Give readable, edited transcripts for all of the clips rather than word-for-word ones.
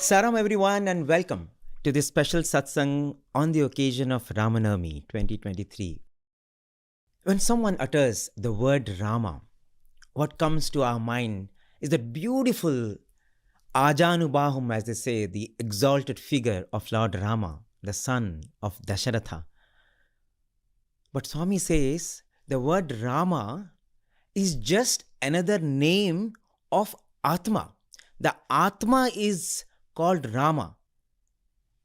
Saram everyone and welcome to this special Satsang on the occasion of Rama Navami 2023. When someone utters the word Rama, what comes to our mind is the beautiful Ajanubahum, as they say, the exalted figure of Lord Rama, the son of Dasharatha. But Swami says the word Rama is just another name of Atma. The Atma is called Rama,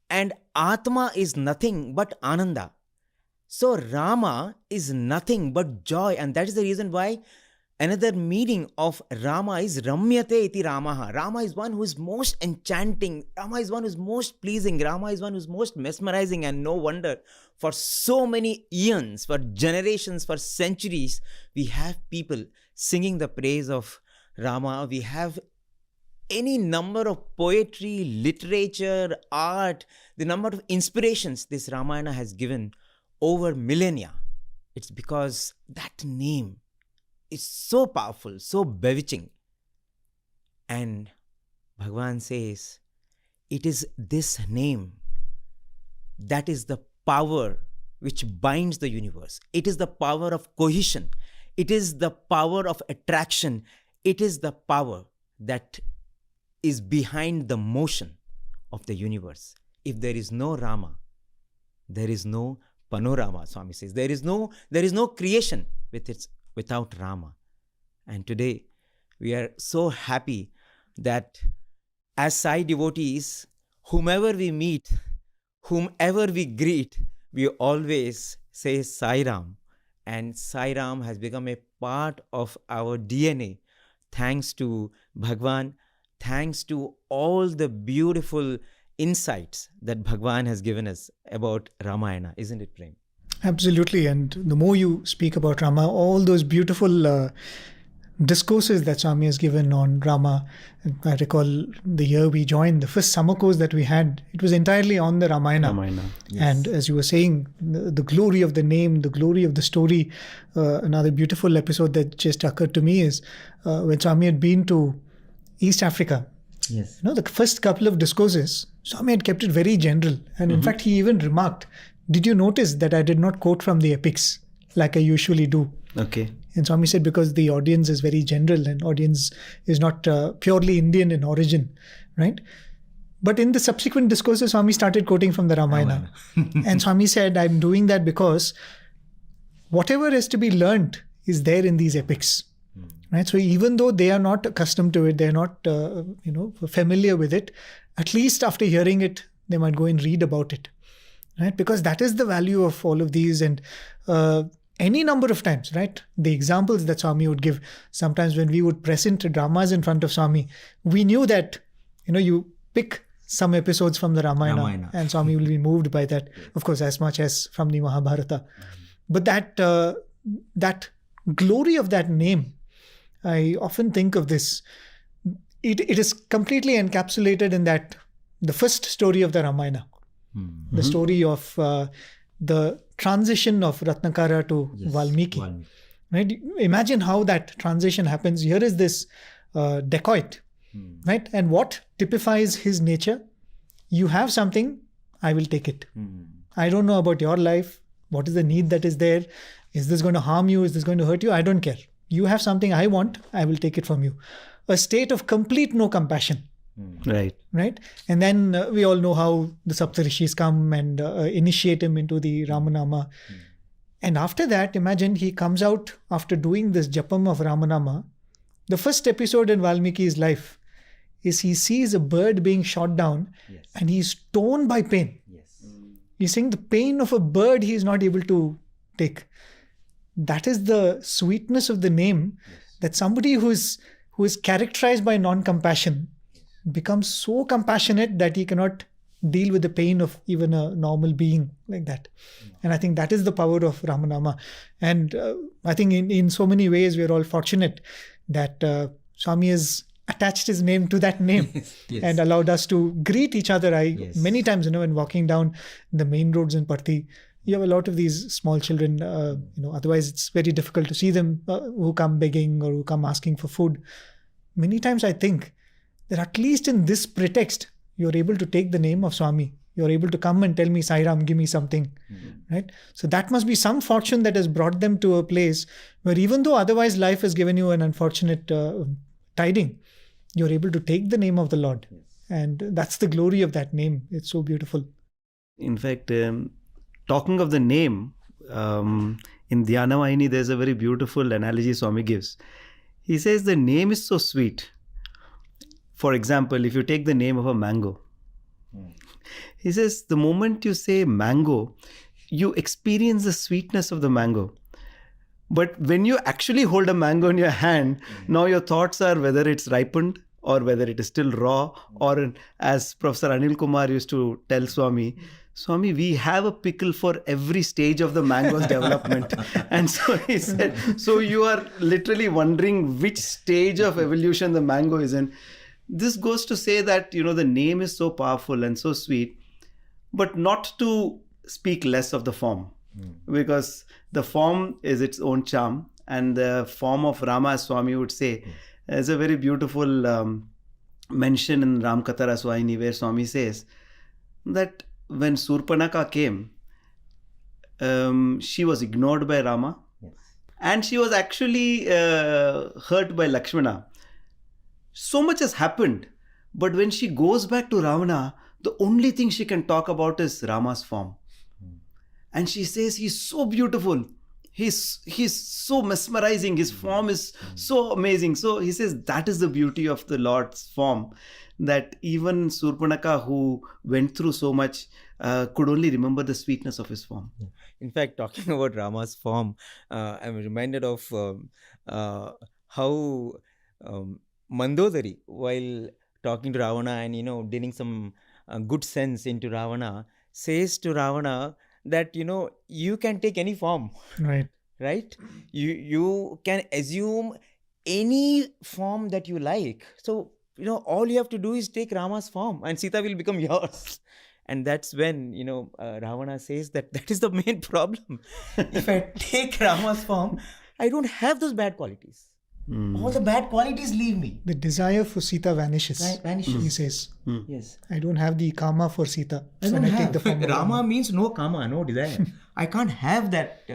and Atma is nothing but Ananda. So Rama is nothing but joy, and that is the reason why another meaning of Rama is Ramyate iti Ramaha. Rama is one who is most enchanting. Rama is one who is most pleasing. Rama is one who is most mesmerizing, and no wonder for so many eons, for generations, for centuries, we have people singing the praise of Rama. We have any number of poetry, literature, art, the number of inspirations this Ramayana has given over millennia. It's because that name is so powerful, so bewitching. And Bhagawan says, it is this name that is the power which binds the universe. It is the power of cohesion. It is the power of attraction. It is the power that is behind the motion of the universe. If there is no Rama, there is no panorama, Swami says. There is no creation without Rama. And today, we are so happy that as Sai devotees, whomever we meet, whomever we greet, we always say Sai Ram. And Sai Ram has become a part of our DNA. Thanks to Bhagawan, thanks to all the beautiful insights that Bhagawan has given us about Ramayana, isn't it, Prem? Absolutely. And the more you speak about Rama, all those beautiful discourses that Swami has given on Rama. I recall the year we joined, the first summer course that we had, it was entirely on the Ramayana. Yes. And as you were saying, the glory of the name, the glory of the story. Another beautiful episode that just occurred to me is when Swami had been to East Africa. Yes. The first couple of discourses, Swami had kept it very general. And in fact, he even remarked, did you notice that I did not quote from the epics like I usually do? Okay. And Swami said, because the audience is very general and audience is not purely Indian in origin, right? But in the subsequent discourses, Swami started quoting from the Ramayana. And Swami said, I'm doing that because whatever is to be learned is there in these epics. Right? So even though they are not accustomed to it, they're not familiar with it, at least after hearing it, they might go and read about it. Right? Because that is the value of all of these. And any number of times, right? The examples that Swami would give, sometimes when we would present dramas in front of Swami, we knew that, you pick some episodes from the Ramayana. And Swami will be moved by that, of course, as much as from the Mahabharata. But that glory of that name, I often think of this. It is completely encapsulated in that, the first story of the Ramayana, the story of the transition of Ratnakara to Valmiki. Right? Imagine how that transition happens. Here is this dacoit, right? And what typifies his nature? You have something, I will take it. I don't know about your life. What is the need that is there? Is this going to harm you? Is this going to hurt you? I don't care. You have something I want, I will take it from you. A state of complete no compassion. Right. And then we all know how the Saptarishis come and initiate him into the Ramanama. And after that, imagine he comes out after doing this japam of Ramanama. The first episode in Valmiki's life is he sees a bird being shot down and he's torn by pain. He's saying the pain of a bird he is not able to take. That is the sweetness of the name, that somebody who is characterized by non-compassion becomes so compassionate that he cannot deal with the pain of even a normal being like that. And I think that is the power of Ramanama. And I think in so many ways, we're all fortunate that Swami has attached his name to that name and allowed us to greet each other. Many times, when walking down the main roads in Parthi, you have a lot of these small children, otherwise it's very difficult to see them who come begging or who come asking for food. Many times I think that at least in this pretext, you're able to take the name of Swami. You're able to come and tell me, Sai Ram, give me something, right? So that must be some fortune that has brought them to a place where even though otherwise life has given you an unfortunate tiding, you're able to take the name of the Lord. And that's the glory of that name. It's so beautiful. In fact, talking of the name, in Dhyana Vahini, there's a very beautiful analogy Swami gives. He says the name is so sweet. For example, if you take the name of a mango, he says the moment you say mango, you experience the sweetness of the mango. But when you actually hold a mango in your hand, now your thoughts are whether it's ripened or whether it is still raw, or as Professor Anil Kumar used to tell Swami, we have a pickle for every stage of the mango's development. And so he said, so you are literally wondering which stage of evolution the mango is in. This goes to say that, the name is so powerful and so sweet, but not to speak less of the form, because the form is its own charm, and the form of Rama, as Swami would say, is a very beautiful mention in Ram Katha Raswahini, where Swami says that when Surpanaka came, she was ignored by Rama, and she was actually hurt by Lakshmana. So much has happened, but when she goes back to Ravana, the only thing she can talk about is Rama's form. And she says, he's so beautiful. He's so mesmerizing. His form is so amazing. So he says that is the beauty of the Lord's form, that even Surpanaka, who went through so much, could only remember the sweetness of his form. In fact, talking about Rama's form, I'm reminded of how Mandodari, while talking to Ravana and, dealing some good sense into Ravana, says to Ravana that, you can take any form. Right? You can assume any form that you like. So, all you have to do is take Rama's form and Sita will become yours. And that's when, Ravana says that is the main problem. If I take Rama's form, I don't have those bad qualities. All the bad qualities leave me. The desire for Sita vanishes. Right, vanishes. He says. Yes. I don't have the kama for Sita when I take the form of Rama means no kama, no desire. I can't have that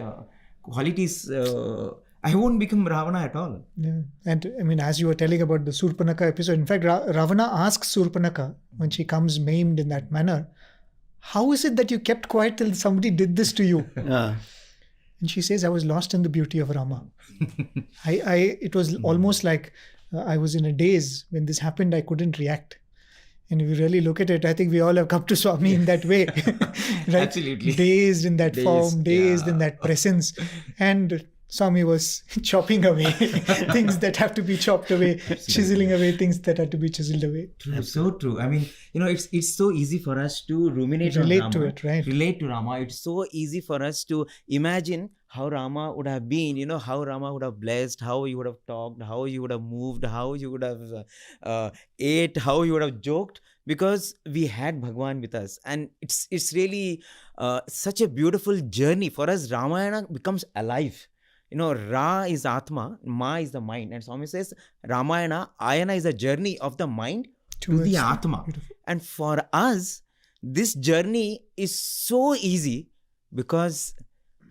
qualities. I won't become Ravana at all. Yeah. And as you were telling about the Surpanaka episode, in fact, Ravana asks Surpanaka when she comes maimed in that manner, how is it that you kept quiet till somebody did this to you? And she says, I was lost in the beauty of Rama. It was almost like I was in a daze. When this happened, I couldn't react. And if you really look at it, I think we all have come to Swami in that way. Right? Absolutely. Dazed in that form, dazed in that presence. And Swami was chopping away things that have to be chopped away, chiseling away things that have to be chiseled away. True, so true. I mean, it's so easy for us to ruminate Relate on to Rama. it, right? Relate to Rama. It's so easy for us to imagine how Rama would have been, how Rama would have blessed, how he would have talked, how he would have moved, how he would have ate, how he would have joked, because we had Bhagawan with us. And it's really such a beautiful journey. For us, Ramayana becomes alive. Ra is Atma, Ma is the mind. And Swami says, Ramayana, Ayana is a journey of the mind to the Atma. Beautiful. And for us, this journey is so easy because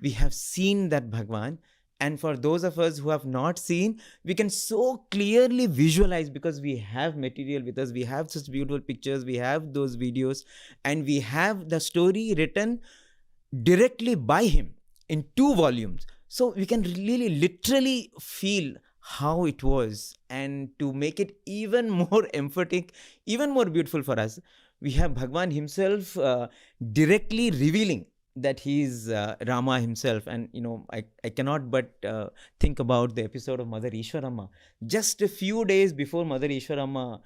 we have seen that Bhagavan. And for those of us who have not seen, we can so clearly visualize because we have material with us. We have such beautiful pictures. We have those videos. And we have the story written directly by him in 2 volumes. So we can really literally feel how it was, and to make it even more emphatic, even more beautiful for us, we have Bhagavan himself directly revealing that he is Rama himself. And I cannot but think about the episode of Mother Ishwarama. Just a few days before Mother Ishwarama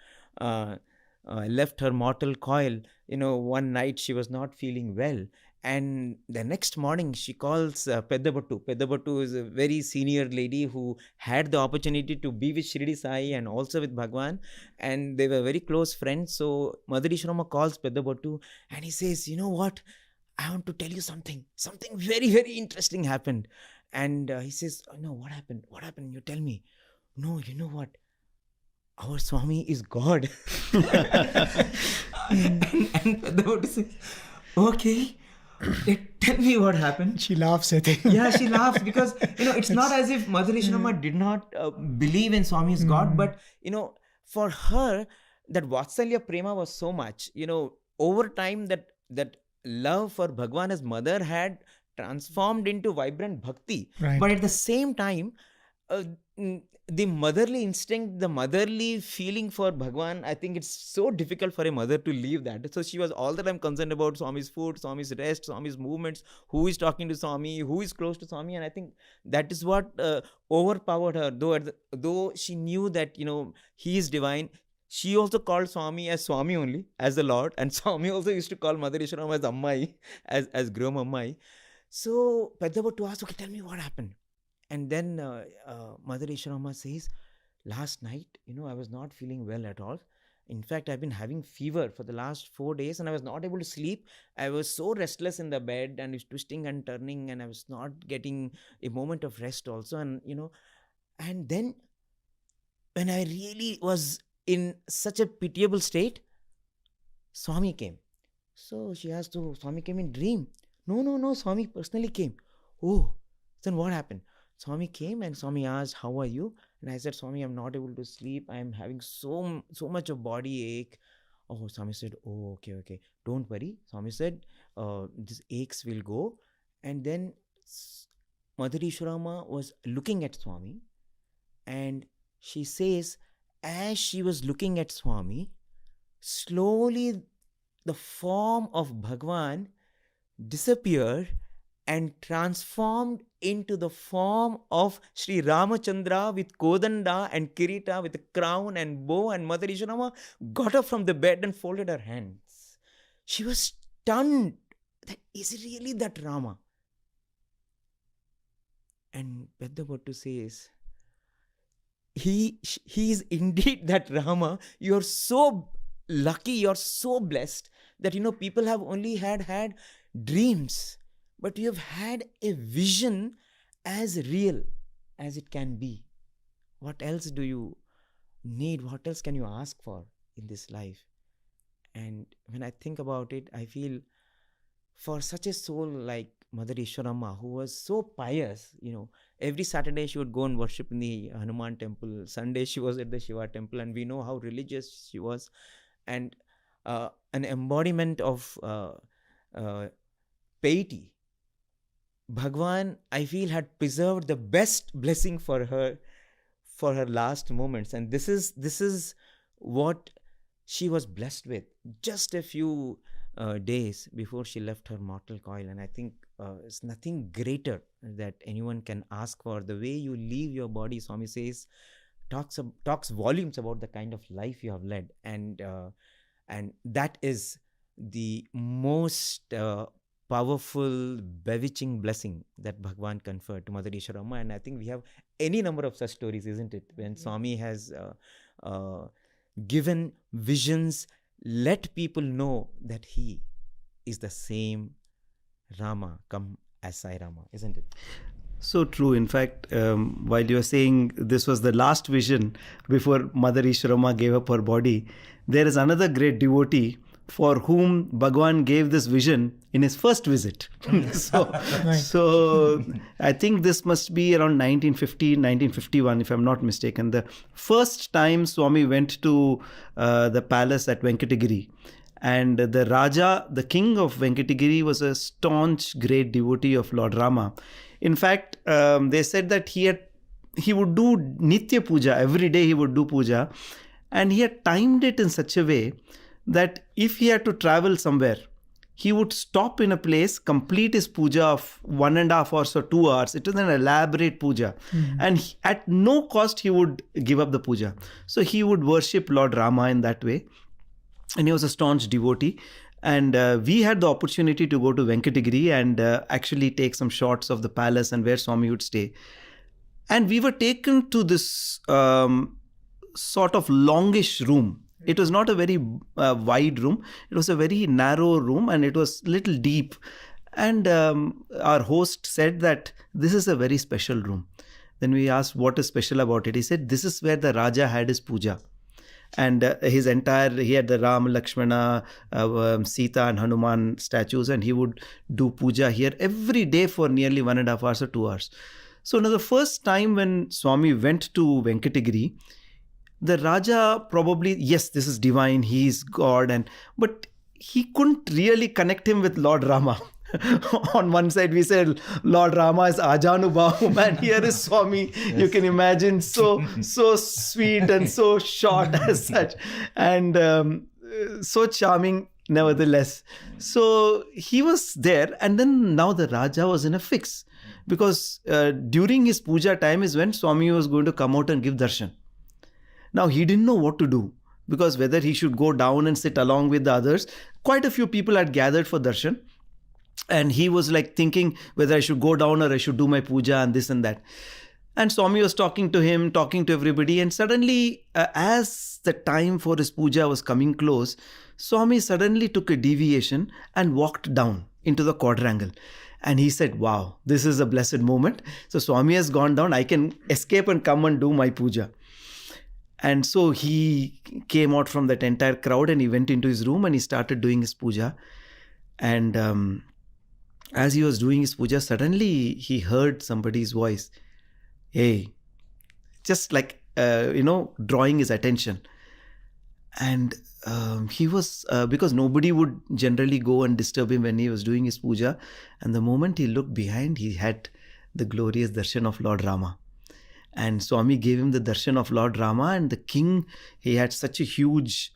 left her mortal coil, one night she was not feeling well. And the next morning, she calls Peddabhattu. Peddabhattu is a very senior lady who had the opportunity to be with Shirdi Sai and also with Bhagavan. And they were very close friends. So Mother Ishwarama calls Peddabhattu and he says, you know what? I want to tell you something. Something very, very interesting happened. And he says, oh, no, what happened? What happened? You tell me. No, you know what? Our Swami is God. and the devotee says, okay, tell me what happened. She laughs at it. Yeah, she laughs because, it's not as if Mother Ishrama did not believe in Swami as God, but, for her, that Vatsalya Prema was so much, over time that love for Bhagawan as mother had transformed into vibrant bhakti. Right. But at the same time, the motherly instinct, the motherly feeling for Bhagawan, I think it's so difficult for a mother to leave that. So she was all the time concerned about Swami's food, Swami's rest, Swami's movements, who is talking to Swami, who is close to Swami. And I think that is what overpowered her. Though she knew that, he is divine, she also called Swami as Swami only, as the Lord. And Swami also used to call Mother Ishrama as Ammai, as Grum Ammai. So Peddabottu asked, okay, tell me what happened. And then Mother Ishrama says, last night, I was not feeling well at all. In fact, I've been having fever for the last 4 days and I was not able to sleep. I was so restless in the bed and was twisting and turning and I was not getting a moment of rest also. And, and then when I really was in such a pitiable state, Swami came. So she asked, so Swami came in dream? No, Swami personally came. Oh, then what happened? Swami came and Swami asked, how are you? And I said, Swami, I'm not able to sleep. I'm having so much of body ache. Oh, Swami said, oh, okay. Don't worry. Swami said, these aches will go. And then Mother Ishrama was looking at Swami and she says, as she was looking at Swami, slowly the form of Bhagavan disappeared and transformed into the form of Sri Ramachandra with Kodanda and Kirita with a crown and bow, and Mother Ishrama got up from the bed and folded her hands. She was stunned. That is it really that Rama? And Peddabottu says, he is indeed that Rama. You're so lucky, you're so blessed that, people have only had dreams, but you have had a vision as real as it can be. What else do you need? What else can you ask for in this life? And when I think about it, I feel for such a soul like Mother Ishwarama, who was so pious, every Saturday she would go and worship in the Hanuman temple. Sunday she was at the Shiva temple, and we know how religious she was. And an embodiment of piety. Bhagavan, I feel, had preserved the best blessing for her last moments. And this is what she was blessed with just a few days before she left her mortal coil. And I think it's nothing greater that anyone can ask for. The way you leave your body, Swami says, talks volumes about the kind of life you have led. And that is the most powerful, bewitching blessing that Bhagavan conferred to Mother Ishrama. And I think we have any number of such stories, isn't it? When Swami has given visions, let people know that he is the same Rama come as Sai Rama, isn't it? So true. In fact, while you are saying this was the last vision before Mother Ishrama gave up her body, there is another great devotee for whom Bhagavan gave this vision in his first visit. So I think this must be around 1950, 1951, if I'm not mistaken. The first time Swami went to the palace at Venkatagiri, and the Raja, the king of Venkatagiri, was a staunch, great devotee of Lord Rama. In fact, they said that he would do Nitya Puja, every day he would do puja, and he had timed it in such a way that if he had to travel somewhere, he would stop in a place, complete his puja of 1.5 hours or 2 hours. It was an elaborate puja. And at no cost, he would give up the puja. So he would worship Lord Rama in that way. And he was a staunch devotee. And we had the opportunity to go to Venkatagiri and actually take some shots of the palace and where Swami would stay. And we were taken to this sort of longish room. It was not a very wide room. It was a very narrow room and it was little deep. And our host said that this is a very special room. Then we asked what is special about it. He said, this is where the Raja had his puja. And he had the Ram, Lakshmana, Sita and Hanuman statues, and he would do puja here every day for nearly 1.5 hours or 2 hours. So now the first time when Swami went to Venkatagiri, the Raja probably, yes, this is divine, he is God, but he couldn't really connect him with Lord Rama. On one side we said Lord Rama is Ajanubham, and here is Swami. Yes. You can imagine, so sweet and so short as such, and so charming nevertheless. So he was there, and then now the Raja was in a fix, because during his puja time is when Swami was going to come out and give darshan. Now he didn't know what to do, because whether he should go down and sit along with the others. Quite a few people had gathered for darshan, and he was like thinking whether I should go down or I should do my puja and this and that. And Swami was talking to him, talking to everybody, and suddenly as the time for his puja was coming close, Swami suddenly took a deviation and walked down into the quadrangle. And he said, wow, this is a blessed moment. So Swami has gone down, I can escape and come and do my puja. And so he came out from that entire crowd and he went into his room and he started doing his puja. And as he was doing his puja, suddenly he heard somebody's voice. Hey, just like, drawing his attention. And he was, because nobody would generally go and disturb him when he was doing his puja. And the moment he looked behind, he had the glorious darshan of Lord Rama. And Swami gave him the darshan of Lord Rama, and the king, he had such a huge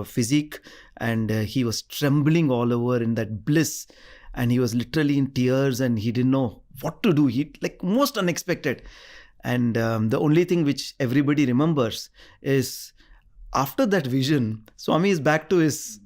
physique, and he was trembling all over in that bliss, and he was literally in tears and he didn't know what to do. He, like, most unexpected. And the only thing which everybody remembers is after that vision, Swami is back to his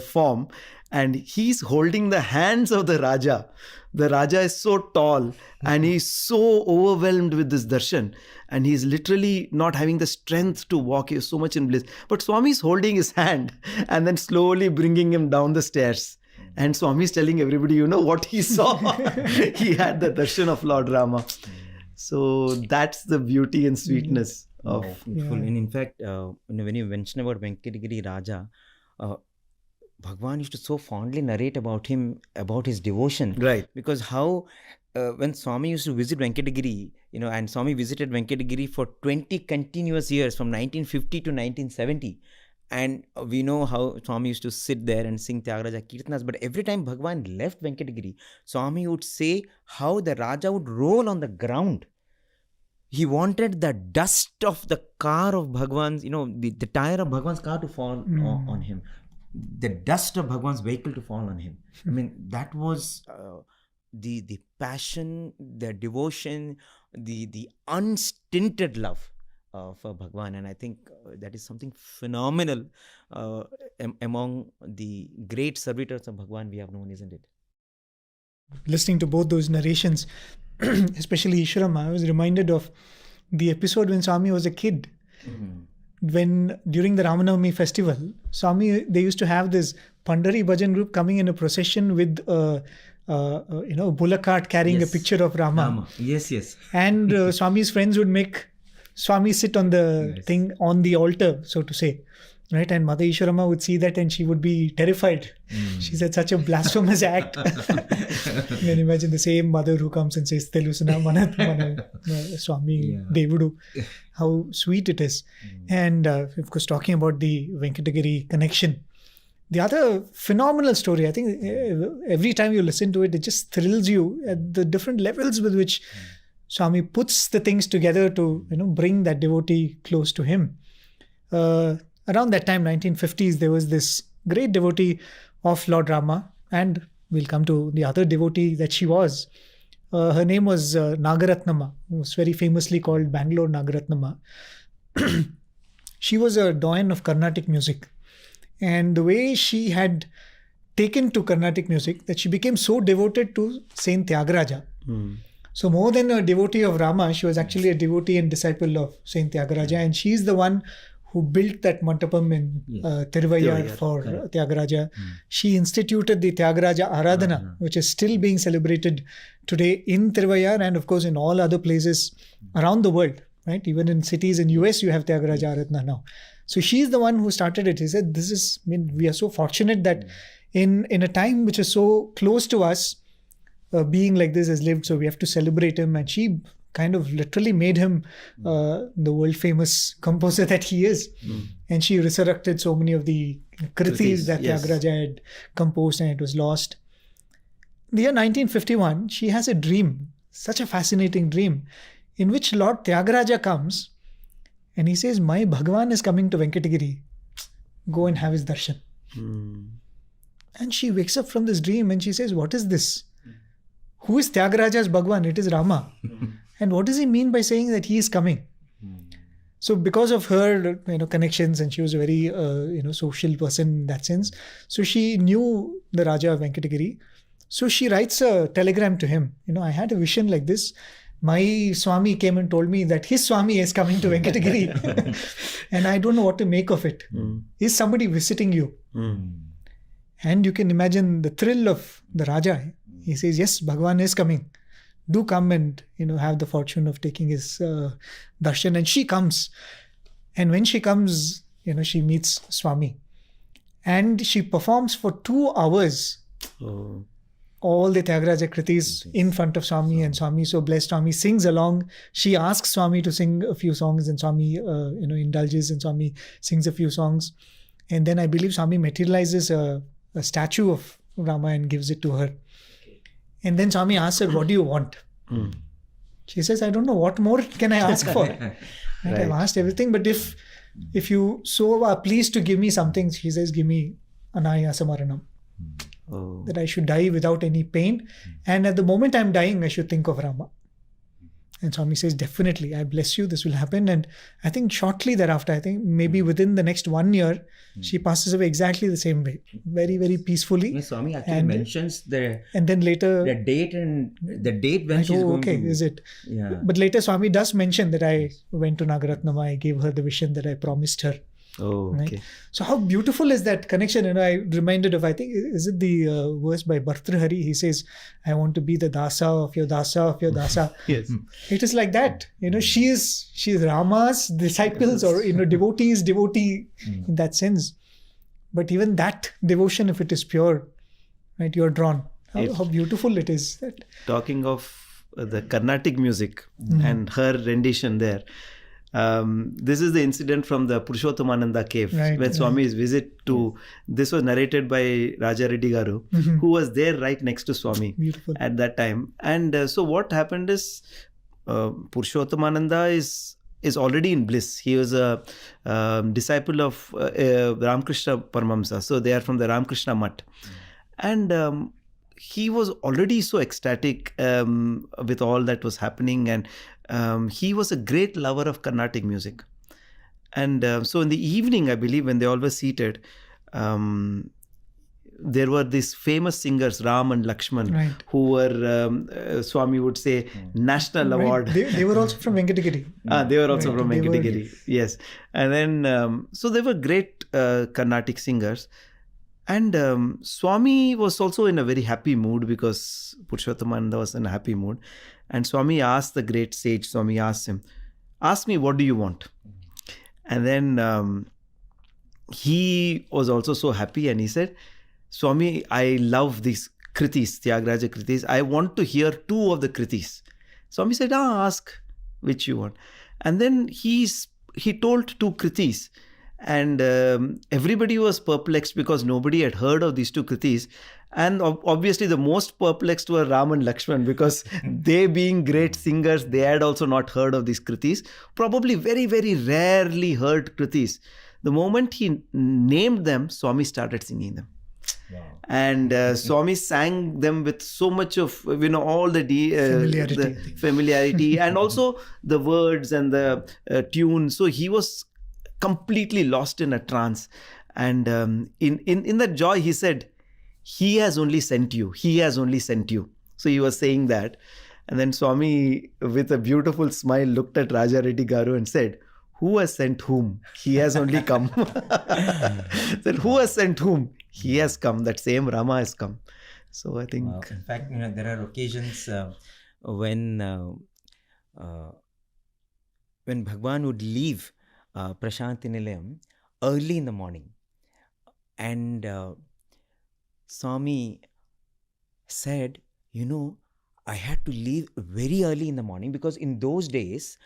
form, and he's holding the hands of the Raja. The Raja is so tall and he's so overwhelmed with this darshan, and he's literally not having the strength to walk. He is so much in bliss. But Swami is holding his hand and then slowly bringing him down the stairs. And Swami is telling everybody, you know what he saw? He had the darshan of Lord Rama. So that's the beauty and sweetness of... Beautiful. And in fact, when you mention about Venkatagiri Raja, Bhagawan used to so fondly narrate about him, about his devotion. Right. Because how, when Swami used to visit Venkatagiri, and Swami visited Venkatagiri for 20 continuous years from 1950 to 1970. And we know how Swami used to sit there and sing Tyagaraja Kirtanas. But every time Bhagawan left Venkatagiri, Swami would say how the Raja would roll on the ground. He wanted the dust of the car of Bhagawan's, the tire of Bhagawan's car to fall on him. The dust of Bhagawan's vehicle to fall on him. I mean, that was the passion, the devotion, the unstinted love for Bhagawan. And I think that is something phenomenal among the great servitors of Bhagawan we have known, isn't it? Listening to both those narrations, especially Ishwarama, I was reminded of the episode when Swami was a kid. Mm-hmm. When during the Rama Navami festival, Swami, they used to have this Pandari Bhajan group coming in a procession with a bullock cart carrying a picture of Rama. Yes. And Swami's friends would make Swami sit on the thing, on the altar, so to say. Right? And Mother Ishwarama would see that and she would be terrified. She said, such a blasphemous act. You can imagine the same mother who comes and says, Telusuna Mana Swami Devudu. How sweet it is. And of course, talking about the Venkatagiri connection. The other phenomenal story, I think every time you listen to it, it just thrills you at the different levels with which Swami puts the things together to bring that devotee close to him. Around that time, 1950s, there was this great devotee of Lord Rama, and we'll come to the other devotee that she was. Her name was Nagaratnam, who was very famously called Bangalore Nagaratnam. She was a doyen of Carnatic music. And the way she had taken to Carnatic music, that she became so devoted to Saint Tyagaraja. So more than a devotee of Rama, she was actually a devotee and disciple of Saint Tyagaraja. And she's the one who built that mandapam in Tiruvayar for Tyagaraja. She instituted the Tyagaraja Aradhana, which is still being celebrated today in Tiruvayar and of course in all other places around the world. Right? Even in cities in US, you have Tyagaraja Aradhana now. So she's the one who started it. He said, we are so fortunate that in a time which is so close to us, being like this has lived, so we have to celebrate him. And she kind of literally made him the world famous composer that he is. And she resurrected so many of the kritis that Tyagaraja had composed, and it was lost. The year 1951, she has a dream, such a fascinating dream, in which Lord Tyagaraja comes and he says, my Bhagawan is coming to Venkatagiri. Go and have his darshan. And she wakes up from this dream and she says, what is this? Who is Tyagaraja's Bhagawan? It is Rama. And what does he mean by saying that he is coming? So because of her, connections, and she was a very, social person in that sense. So she knew the Raja of Venkatagiri. So she writes a telegram to him. I had a vision like this. My Swami came and told me that his Swami is coming to Venkatagiri. And I don't know what to make of it. Is somebody visiting you? And you can imagine the thrill of the Raja. He says, yes, Bhagavan is coming. Do come and, have the fortune of taking his darshan. And she comes. And when she comes, she meets Swami. And she performs for 2 hours. All the Tyagaraja kritis in front of Swami, and Swami, so blessed, Swami sings along. She asks Swami to sing a few songs, and Swami, indulges, and Swami sings a few songs. And then I believe Swami materializes a statue of Rama and gives it to her. And then Swami asks her, what do you want? She says, I don't know, what more can I ask for? Right. I've asked everything, but if you so are pleased to give me something, she says, give me anayasa maranam. That I should die without any pain. And at the moment I'm dying, I should think of Rama. And Swami says, definitely, I bless you, this will happen. And I think shortly thereafter, I think maybe within the next 1 year, she passes away exactly the same way. Very, very peacefully. Swami actually mentions and then later the date when she's going to... is it? Yeah. But later Swami does mention that I went to Nagaratnam, I gave her the vision that I promised her. Oh, okay. Right? So how beautiful is that connection? I reminded of, I think, is it the verse by Bhartrhari? He says, I want to be the dasa of your dasa of your dasa. Yes. It is like that. She is Rama's disciples, or, devotee in that sense. But even that devotion, if it is pure, right, you are drawn. How beautiful it is. That. Talking of the Carnatic music and her rendition there. This is the incident from the Purushothamananda cave, when Swami's visit to, this was narrated by Raja Reddy Garu, who was there right next to Swami at that time. And so what happened is, Purushothamananda is already in bliss. He was a disciple of Ramakrishna Paramahamsa. So they are from the Ramakrishna Mutt. And he was already so ecstatic with all that was happening, and he was a great lover of Carnatic music. And so in the evening, I believe, when they all were seated, there were these famous singers, Ram and Lakshman, who were, Swami would say, national award. They were also from Venkatagiri. They were also from Venkatagiri, yes. And then, so they were great Carnatic singers. And Swami was also in a very happy mood, because Purushothamananda was in a happy mood. And Swami asked the great sage, Swami asked him, ask me, what do you want? And then he was also so happy, and he said, Swami, I love these kritis, Tyagaraja kritis. I want to hear 2 of the kritis. Swami said, ask which you want. And then he told 2 kritis. And everybody was perplexed, because nobody had heard of these 2 kritis. And obviously the most perplexed were Ram and Lakshman, because they, being great singers, they had also not heard of these kritis. Probably very, very rarely heard kritis. The moment he named them, Swami started singing them. Wow. And Swami sang them with so much of, all the familiarity and also the words and the tune. So he was completely lost in a trance. And in that joy, he said, he has only sent you. He has only sent you. So he was saying that. And then Swami, with a beautiful smile, looked at Raja Reddy Garu and said, who has sent whom? He has only come. Said, who has sent whom? He has come. That same Rama has come. So I think... In fact, there are occasions when Bhagawan would leave Prasanthi Nilayam early in the morning. And Swami said, I had to leave very early in the morning because in those days,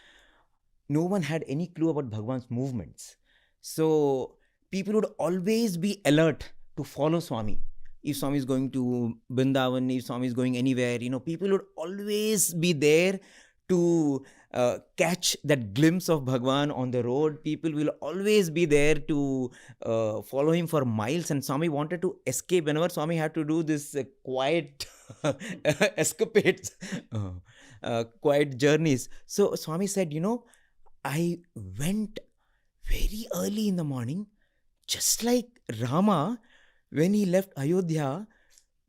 no one had any clue about Bhagawan's movements. So people would always be alert to follow Swami. If Swami is going to Vrindavan, if Swami is going anywhere, people would always be there to catch that glimpse of Bhagavan on the road. People will always be there to follow him for miles. And Swami wanted to escape whenever Swami had to do this quiet escapades, quiet journeys. So Swami said, I went very early in the morning, just like Rama, when he left Ayodhya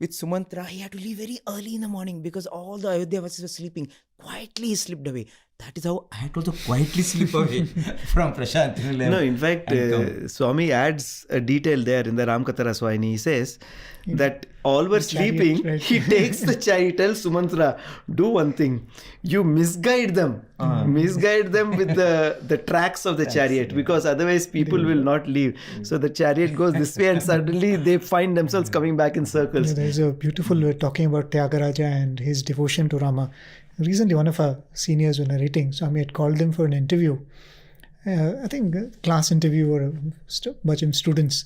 with Sumantra, he had to leave very early in the morning because all the Ayodhya vasis were sleeping. Quietly he slipped away. That is how I had to also quietly slip away from Prasanthi Nilayam. No, in fact, Swami adds a detail there in the Ramkatha Raswayini. He says that all were sleeping. Right. He takes the chariot, tells Sumantra, do one thing. You misguide them. Misguide them with the tracks of the chariot, because otherwise people will not leave. So the chariot goes this way and suddenly they find themselves coming back in circles. There's a beautiful talking about Tyagaraja and his devotion to Rama. Recently, one of our seniors were narrating. Swami had called them for an interview. I think a class interview or a bunch of students.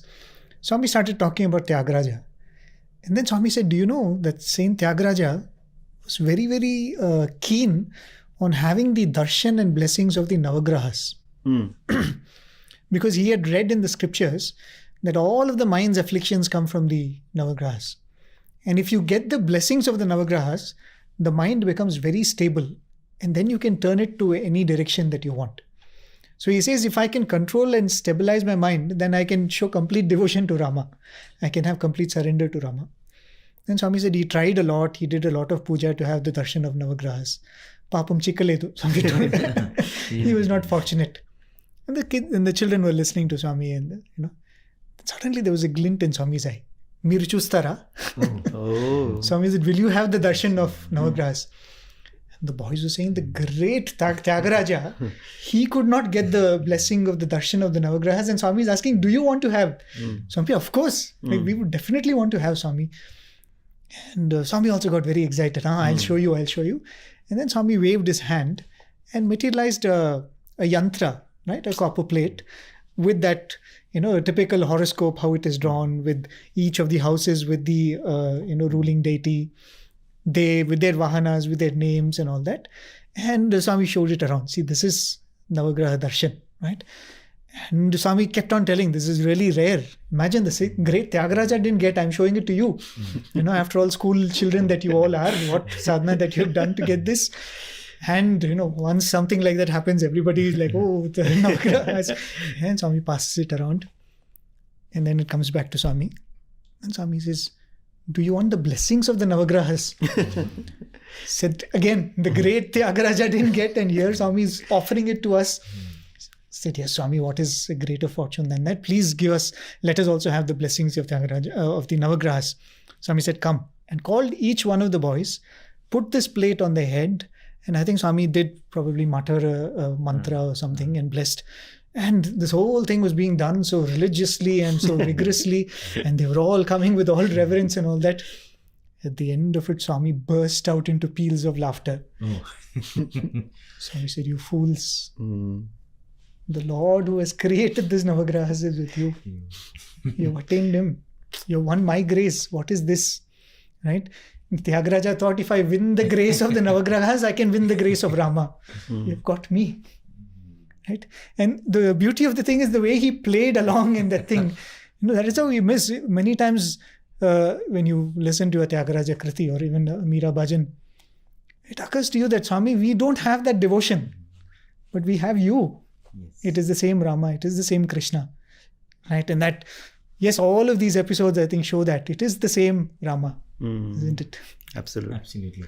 Swami started talking about Tyagaraja. And then Swami said, do you know that Saint Tyagaraja was very, very keen on having the darshan and blessings of the Navagrahas. Because he had read in the scriptures that all of the mind's afflictions come from the Navagrahas. And if you get the blessings of the Navagrahas, the mind becomes very stable, and then you can turn it to any direction that you want. So he says, if I can control and stabilize my mind, then I can show complete devotion to Rama. I can have complete surrender to Rama. And Swami said he tried a lot. He did a lot of puja to have the darshan of Navagrahas. Papam chikaledu, Swami told him. He was not fortunate. And the children were listening to Swami, and suddenly there was a glint in Swami's eye. Meer chustara. Swami said, will you have the darshan of Navagrahas? And the boys were saying, the great Tyagaraja, he could not get the blessing of the darshan of the Navagrahas. And Swami is asking, do you want to have? Swami, of course. We would definitely want to have, Swami. And Swami also got very excited. I'll show you. And then Swami waved his hand and materialized a yantra, right? A copper plate with that, a typical horoscope, how it is drawn with each of the houses with the, ruling deity, they with their vahanas, with their names and all that. And Swami showed it around. See, this is Navagraha Darshan, right? And Swami kept on telling, this is really rare. Imagine this great Tyagaraja didn't get, I'm showing it to you. After all, school children that you all are, what sadhana that you have done to get this. And, once something like that happens, everybody is like, oh, the Navagrahas. And Swami passes it around. And then it comes back to Swami. And Swami says, do you want the blessings of the Navagrahas? Said again, the great Tyagaraja didn't get, and here Swami is offering it to us. Said, yes, Swami, what is a greater fortune than that? Please let us also have the blessings of Tyagaraja, of the Navagrahas. Swami said, come. And called each one of the boys, put this plate on their head. And I think Swami did probably mutter a mantra or something and blessed. And this whole thing was being done so religiously and so vigorously. And they were all coming with all reverence and all that. At the end of it, Swami burst out into peals of laughter. Swami said, you fools. The Lord who has created this Navagrahas is with you. You've attained him. You've won my grace. What is this? Right? Tyagaraja thought, if I win the grace of the Navagrahas, I can win the grace of Rama. You've got me. Right? And the beauty of the thing is the way he played along in that thing. That is how we miss many times when you listen to a Tyagaraja Kriti or even a Meera Bhajan. It occurs to you that, Swami, we don't have that devotion, but we have you. Yes. It is the same Rama. It is the same Krishna. Right? And that, yes, all of these episodes, I think, show that it is the same Rama. Isn't it? Absolutely.